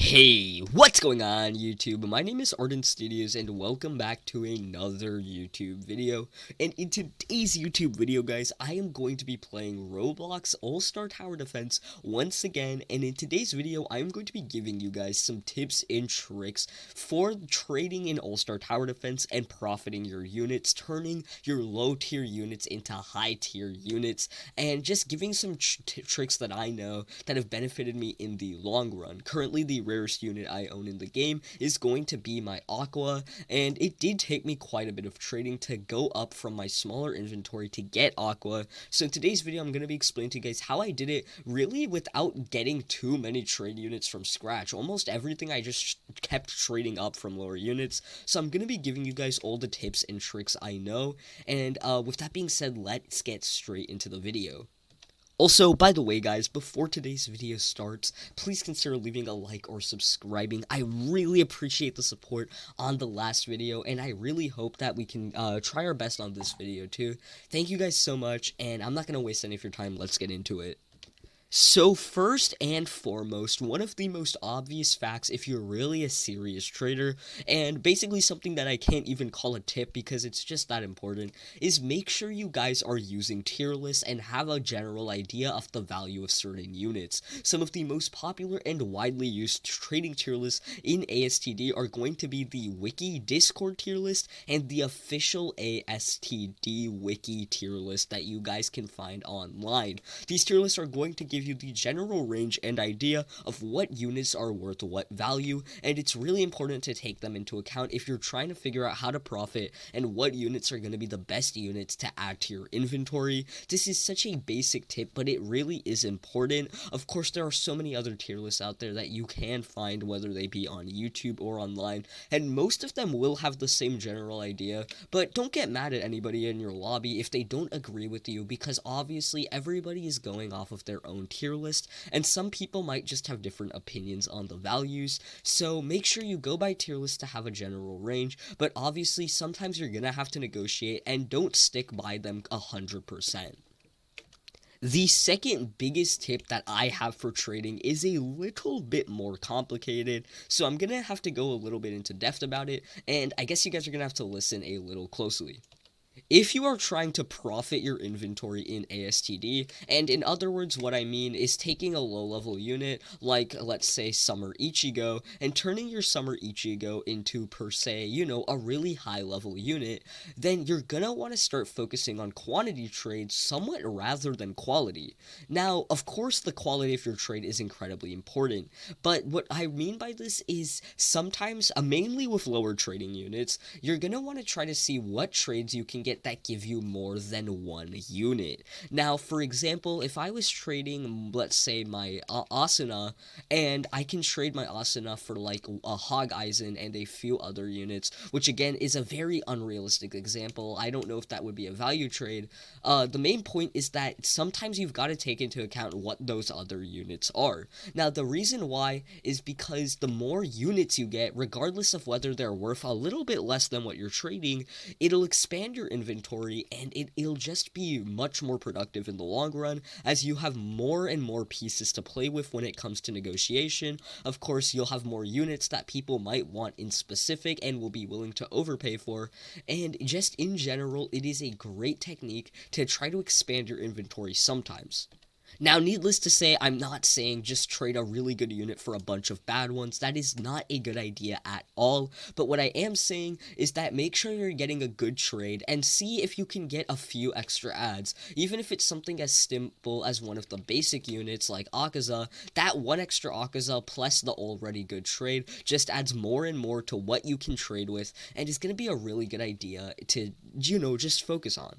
Hey, what's going on YouTube? My name is Arden Studios and welcome back to another YouTube video. And in today's YouTube video, guys, I am going to be playing Roblox All-Star Tower Defense once again. And in today's video, I am going to be giving you guys some tips and tricks for trading in All-Star Tower Defense and profiting your units, turning your low-tier units into high-tier units, and just giving some tricks that I know that have benefited me in the long run. Currently, the rarest unit I own in the game is going to be my Aqua, and it did take me quite a bit of trading to go up from my smaller inventory to get Aqua. So in today's video, I'm going to be explaining to you guys how I did it really without getting too many trade units from scratch. Almost everything I just kept trading up from lower units. So I'm going to be giving you guys all the tips and tricks I know, and with that being said, let's get straight into the video. Also, by the way, guys, before today's video starts, please consider leaving a like or subscribing. I really appreciate the support on the last video, and I really hope that we can try our best on this video, too. Thank you guys so much, and I'm not going to waste any of your time. Let's get into it. So first and foremost, one of the most obvious facts if you're really a serious trader, and basically something that I can't even call a tip because it's just that important, is make sure you guys are using tier lists and have a general idea of the value of certain units. Some of the most popular and widely used trading tier lists in ASTD are going to be the Wiki Discord tier list and the official ASTD Wiki tier list that you guys can find online. These tier lists are going to give you the general range and idea of what units are worth what value, and it's really important to take them into account if you're trying to figure out how to profit and what units are going to be the best units to add to your inventory. This is such a basic tip, but it really is important. Of course, there are so many other tier lists out there that you can find, whether they be on YouTube or online, and most of them will have the same general idea, but don't get mad at anybody in your lobby if they don't agree with you, because obviously everybody is going off of their own tier list, and some people might just have different opinions on the values, so make sure you go by tier list to have a general range, but obviously sometimes you're gonna have to negotiate, and don't stick by them 100%. The second biggest tip that I have for trading is a little bit more complicated, so I'm gonna have to go a little bit into depth about it, and I guess you guys are gonna have to listen a little closely. If you are trying to profit your inventory in ASTD, and in other words, what I mean is taking a low-level unit, like, let's say, Summer Ichigo, and turning your Summer Ichigo into, per se, you know, a really high-level unit, then you're gonna want to start focusing on quantity trades somewhat rather than quality. Now, of course, the quality of your trade is incredibly important, but what I mean by this is sometimes, mainly with lower trading units, you're gonna want to try to see what trades you can get that give you more than one unit. Now, for example, if I was trading, let's say, my Asuna, and I can trade my Asuna for like a Hog Eyezen and a few other units, which again is a very unrealistic example. I don't know if that would be a value trade. The main point is that sometimes you've got to take into account what those other units are. Now, the reason why is because the more units you get, regardless of whether they're worth a little bit less than what you're trading, it'll expand your inventory, and it'll just be much more productive in the long run as you have more and more pieces to play with when it comes to negotiation. Of course, you'll have more units that people might want in specific and will be willing to overpay for, and just in general, it is a great technique to try to expand your inventory sometimes. Now, needless to say, I'm not saying just trade a really good unit for a bunch of bad ones. That is not a good idea at all. But what I am saying is that make sure you're getting a good trade and see if you can get a few extra adds. Even if it's something as simple as one of the basic units like Akaza, that one extra Akaza plus the already good trade just adds more and more to what you can trade with, and is going to be a really good idea to, you know, just focus on.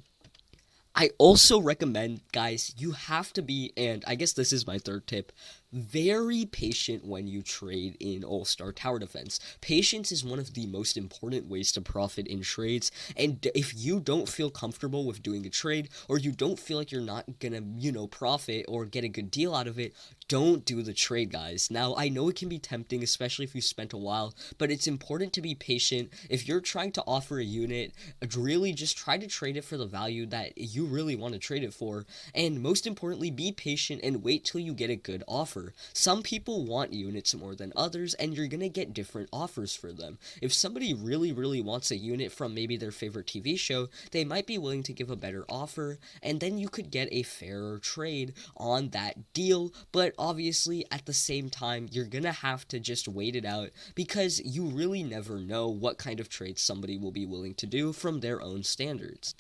I also recommend, guys, you have to be, and I guess this is my third tip, very patient when you trade in All-Star Tower Defense. Patience is one of the most important ways to profit in trades, and if you don't feel comfortable with doing a trade, or you don't feel like you're not gonna, you know, profit or get a good deal out of it, don't do the trade, guys. Now, I know it can be tempting, especially if you spent a while, but it's important to be patient. If you're trying to offer a unit, really just try to trade it for the value that you really want to trade it for, and most importantly, be patient and wait till you get a good offer. However, some people want units more than others, and you're gonna get different offers for them. If somebody really wants a unit from maybe their favorite TV show, they might be willing to give a better offer, and then you could get a fairer trade on that deal. But obviously, at the same time, you're gonna have to just wait it out, because you really never know what kind of trade somebody will be willing to do from their own standards.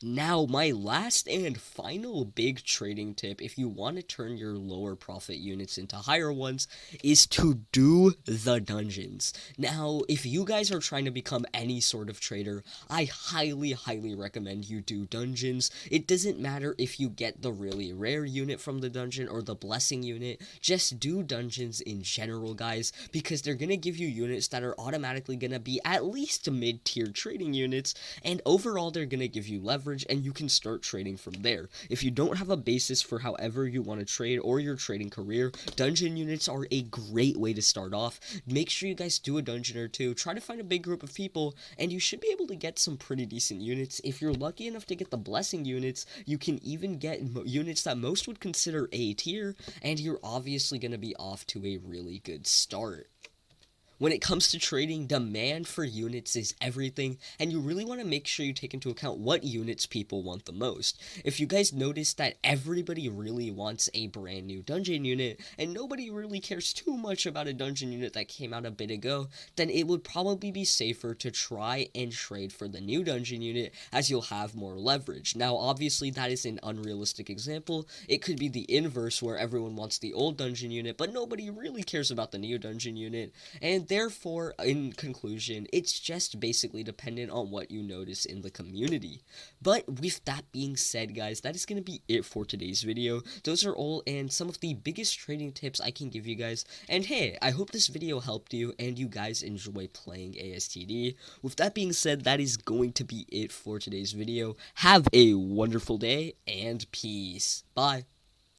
Now, my last and final big trading tip, if you want to turn your lower profit units into higher ones, is to do the dungeons. Now, if you guys are trying to become any sort of trader, I highly recommend you do dungeons. It doesn't matter if you get the really rare unit from the dungeon or the blessing unit, just do dungeons in general, guys, because they're gonna give you units that are automatically gonna be at least mid-tier trading units, and overall they're gonna give you leverage, and you can start trading from there. If you don't have a basis for however you want to trade or your trading career, dungeon units are a great way to start off. Make sure you guys do a dungeon or two, try to find a big group of people, and you should be able to get some pretty decent units. If you're lucky enough to get the blessing units, you can even get units that most would consider A tier, and you're obviously going to be off to a really good start. When it comes to trading, demand for units is everything, and you really want to make sure you take into account what units people want the most. If you guys notice that everybody really wants a brand new dungeon unit, and nobody really cares too much about a dungeon unit that came out a bit ago, then it would probably be safer to try and trade for the new dungeon unit, as you'll have more leverage. Now, obviously, that is an unrealistic example. It could be the inverse, where everyone wants the old dungeon unit, but nobody really cares about the new dungeon unit, and therefore, in conclusion, it's just basically dependent on what you notice in the community. But with that being said, guys, that is going to be it for today's video. Those are all and some of the biggest trading tips I can give you guys. And hey, I hope this video helped you and you guys enjoy playing ASTD. With that being said, that is going to be it for today's video. Have a wonderful day and peace. Bye.